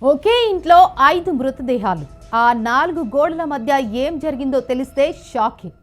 ఒకే ఇంట్లో 5 మృతదేహాలు. ఆ 4 గోడల మధ్య ఏం జరిగిందో తెలిస్తే షాకింగ్.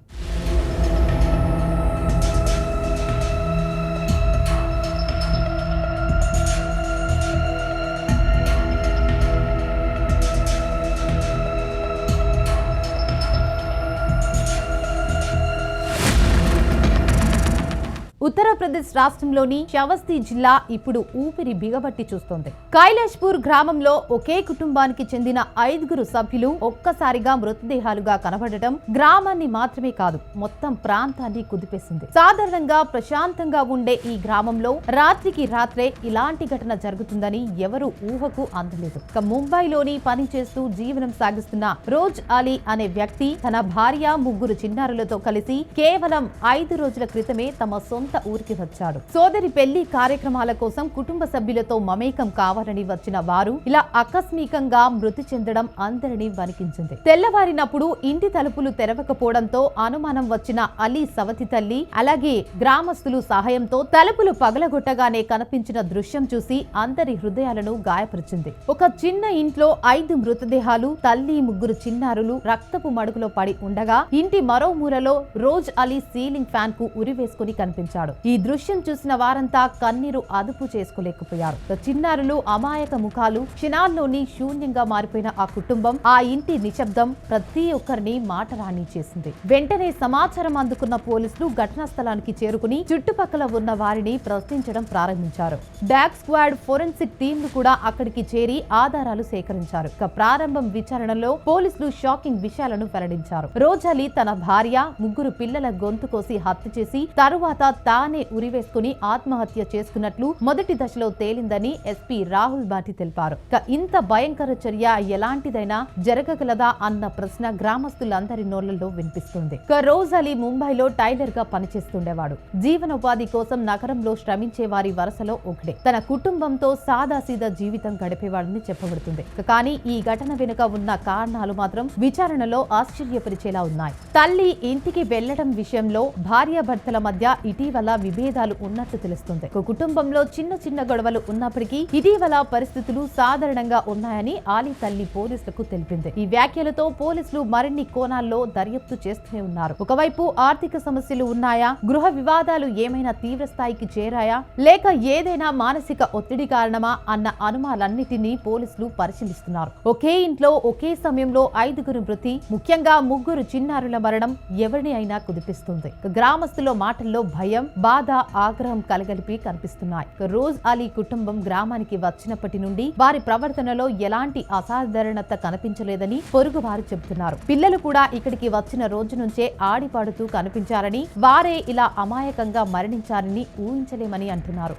ఉత్తరప్రదేశ్ రాష్ట్రంలోని శ్రవస్తీ జిల్లా ఇప్పుడు ఊపిరి బిగబట్టి చూస్తోంది. కైలాష్పూర్ గ్రామంలో ఒకే కుటుంబానికి చెందిన 5 సభ్యులు ఒక్కసారిగా మృతదేహాలుగా కనబడటం గ్రామాన్ని మాత్రమే కాదు, మొత్తం ప్రాంతాన్ని కుదిపేసింది. సాధారణంగా ప్రశాంతంగా ఉండే ఈ గ్రామంలో రాత్రికి రాత్రే ఇలాంటి ఘటన జరుగుతుందని ఎవరు ఊహకు అందలేదు. ముంబైలోని పని చేస్తూ జీవనం సాగిస్తున్న రోజ్ అలీ అనే వ్యక్తి తన భార్య 3 చిన్నారులతో కలిసి కేవలం 5 రోజుల క్రితమే తమ సొంత ఊరికి వచ్చాడు. సోదరి పెళ్లి కార్యక్రమాల కోసం కుటుంబ సభ్యులతో మమేకం కావాలని వచ్చిన వారు ఇలా ఆకస్మికంగా మృతి చెందడం అందరినీ వణికించింది. తెల్లవారినప్పుడు ఇంటి తలుపులు తెరవకపోవడంతో అనుమానం వచ్చిన అలీ సవతి తల్లి అలాగే గ్రామస్తులు సహాయంతో తలుపులు పగలగొట్టగానే కనిపించిన దృశ్యం చూసి అందరి హృదయాలను గాయపరిచింది. ఒక చిన్న ఇంట్లో 5 మృతదేహాలు, తల్లి 3 చిన్నారులు రక్తపు మడుగులో పడి ఉండగా ఇంటి మరో మూలలో రోజ్ అలీ సీలింగ్ ఫ్యాన్ కు ఉరివేసుకుని కనిపించాడు. ఈ దృశ్యం చూసిన వారంతా కన్నీరు అదుపు చేసుకోలేకపోయారు. చిన్నారులు అమాయక ముఖాలు, క్షణాల్లోని శూన్యంగా మారిపోయిన ఆ కుటుంబం, ఆ ఇంటి నిశ్శబ్దం ప్రతి ఒక్కరిని మాటరాని చేసింది. వెంటనే సమాచారం అందుకున్న పోలీసులు ఘటనా స్థలానికి చేరుకుని చుట్టుపక్కల ఉన్న వారిని ప్రశ్నించడం ప్రారంభించారు. డాగ్ స్క్వాడ్, ఫోరెన్సిక్ టీంలు కూడా అక్కడికి చేరి ఆధారాలు సేకరించారు. ప్రారంభం విచారణలో పోలీసులు షాకింగ్ విషయాలను వెల్లడించారు. రోజాలి తన భార్య, 3 పిల్లల గొంతు కోసి హత్య చేసి తరువాత తానే ఉరివేసుకుని ఆత్మహత్య చేసుకున్నట్లు మొదటి దశలో తేలిందని ఎస్పీ రాహుల్ బాటి తెలిపారు. ఇంత భయంకర చర్య ఎలాంటిదైనా జరగగలదా అన్న ప్రశ్న గ్రామస్తులందరి నోళ్లలో వినిపిస్తుంది. రోజ్ అలీ ముంబైలో టైలర్ గా పనిచేస్తుండేవాడు. జీవనోపాధి కోసం నగరంలో శ్రమించే వారి వరుసలో ఒకడే. తన కుటుంబంతో సాదాసీదా జీవితం గడిపేవాడని చెప్పబడుతుంది. కానీ ఈ ఘటన వెనుక ఉన్న కారణాలు మాత్రం విచారణలో ఆశ్చర్యపరిచేలా ఉన్నాయి. తల్లి ఇంటికి వెళ్లడం విషయంలో భార్యాభర్తల మధ్య ఇటీవల విభేదాలు ఉన్నట్లు తెలుస్తుంది. కుటుంబంలో చిన్న చిన్న గొడవలు ఉన్నప్పటికీ ఇటీవల పరిస్థితులు సాధారణంగా ఉన్నాయని ఆలీ తల్లి పోలీసులకు తెలిపింది. ఈ వ్యాఖ్యలతో పోలీసులు మరిన్ని కోణాల్లో దర్యాప్తు చేస్తూనే ఉన్నారు. ఒకవైపు ఆర్థిక సమస్యలు ఉన్నాయా, గృహ వివాదాలు ఏమైనా తీవ్ర స్థాయికి చేరాయా, లేక ఏదైనా మానసిక ఒత్తిడి కారణమా అన్న అనుమానాలన్నిటినీ పోలీసులు పరిశీలిస్తున్నారు. ఒకే ఇంట్లో ఒకే సమయంలో 5 మృతి, ముఖ్యంగా 3 చిన్నారుల మరణం ఎవరిని అయినా కుదిపిస్తుంది. గ్రామస్తుల మాటల్లో భయం, బాధ, ఆగ్రహం కలగలిపి కనిపిస్తున్నాయి. రోజ్ అలీ కుటుంబం గ్రామానికి వచ్చినప్పటి నుండి వారి ప్రవర్తనలో ఎలాంటి అసాధారణత కనిపించలేదని పొరుగు వారు చెబుతున్నారు. పిల్లలు కూడా ఇక్కడికి వచ్చిన రోజు నుంచే ఆడిపాడుతూ కనిపించారని, వారే ఇలా అమాయకంగా మరణించారని ఊహించలేమని అంటున్నారు.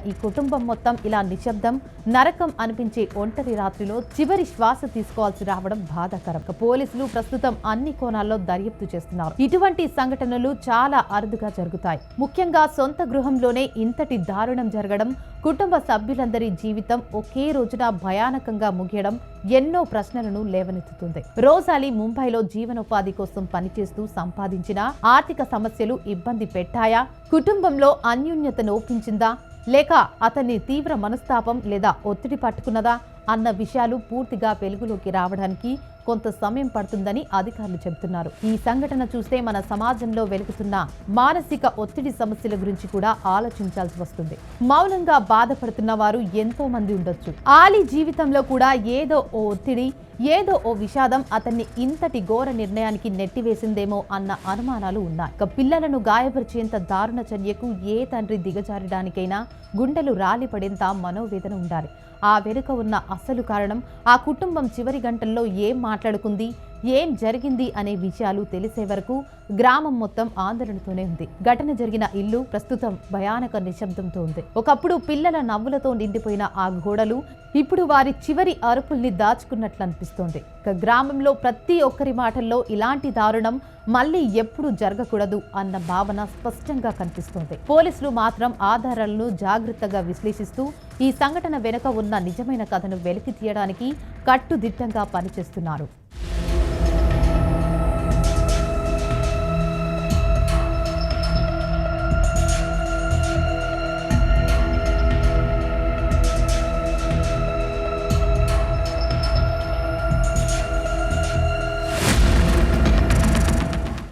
ఈ కుటుంబం మొత్తం ఇలా నిశ్శబ్దం, నరకం అనిపించే ఒంటరి రాత్రిలో చివరి శ్వాస తీసుకోవాల్సి రావడం బాధాకరం. పోలీసులు ప్రస్తుతం అన్ని కోణాల్లో దర్యాప్తు చేస్తున్నారు. ఇటువంటి సంఘటనలు చాలా అరుదుగా జరుగుతాయి. ముఖ్యంగా సొంత గృహంలోనే ఇంతటి దారుణం జరగడం, కుటుంబ సభ్యులందరి జీవితం ఒకే రోజున భయానకంగా ముగియడం ఎన్నో ప్రశ్నలను లేవనెత్తుతుంది. రోజ్ అలీ ముంబైలో జీవనోపాధి కోసం పనిచేస్తూ సంపాదించిన ఆర్థిక సమస్యలు ఇబ్బంది పెట్టాయా, కుటుంబంలో అన్యోన్యత నోపించిందా, లేక అతన్ని తీవ్ర మనస్తాపం లేదా ఒత్తిడి పట్టుకున్నదా అన్న విషయాలు పూర్తిగా వెలుగులోకి రావడానికి కొంత సమయం పడుతుందని అధికారులు చెబుతున్నారు. ఈ సంఘటన చూస్తే మన సమాజంలో వెలుగుతున్న మానసిక ఒత్తిడి సమస్యల గురించి కూడా ఆలోచించాల్సి వస్తుంది. మౌనంగా బాధపడుతున్న వారు ఎంతో మంది ఉండొచ్చు. ఆలీ జీవితంలో కూడా ఏదో ఓ ఒత్తిడి, ఏదో ఓ విషాదం అతన్ని ఇంతటి ఘోర నిర్ణయానికి నెట్టివేసిందేమో అన్న అనుమానాలు ఉన్నాయి. పిల్లలను గాయపరిచేంత దారుణ చర్యకు ఏ తండ్రి దిగజారడానికైనా గుండెలు రాలిపడేంత మనోవేదన ఉండాలి. ఆ వెనుక ఉన్న అసలు కారణం, ఆ కుటుంబం చివరి గంటల్లో ఏం మాట్లాడుకుంది, ఏం జరిగింది అనే విషయాలు తెలిసే వరకు గ్రామం మొత్తం ఆందోళనతోనే ఉంది. ఘటన జరిగిన ఇల్లు ప్రస్తుతం భయానక నిశ్శబ్దంతో ఉంది. ఒకప్పుడు పిల్లల నవ్వులతో నిండిపోయిన ఆ గోడలు ఇప్పుడు వారి చివరి అరుపుల్ని దాచుకున్నట్లు అనిపిస్తోంది. గ్రామంలో ప్రతి ఒక్కరి మాటల్లో ఇలాంటి దారుణం మళ్లీ ఎప్పుడు జరగకూడదు అన్న భావన స్పష్టంగా కనిపిస్తోంది. పోలీసులు మాత్రం ఆధారాలను జాగ్రత్తగా విశ్లేషిస్తూ ఈ సంఘటన వెనుక ఉన్న నిజమైన కథను వెలికి తీయడానికి కట్టుదిట్టంగా పనిచేస్తున్నారు.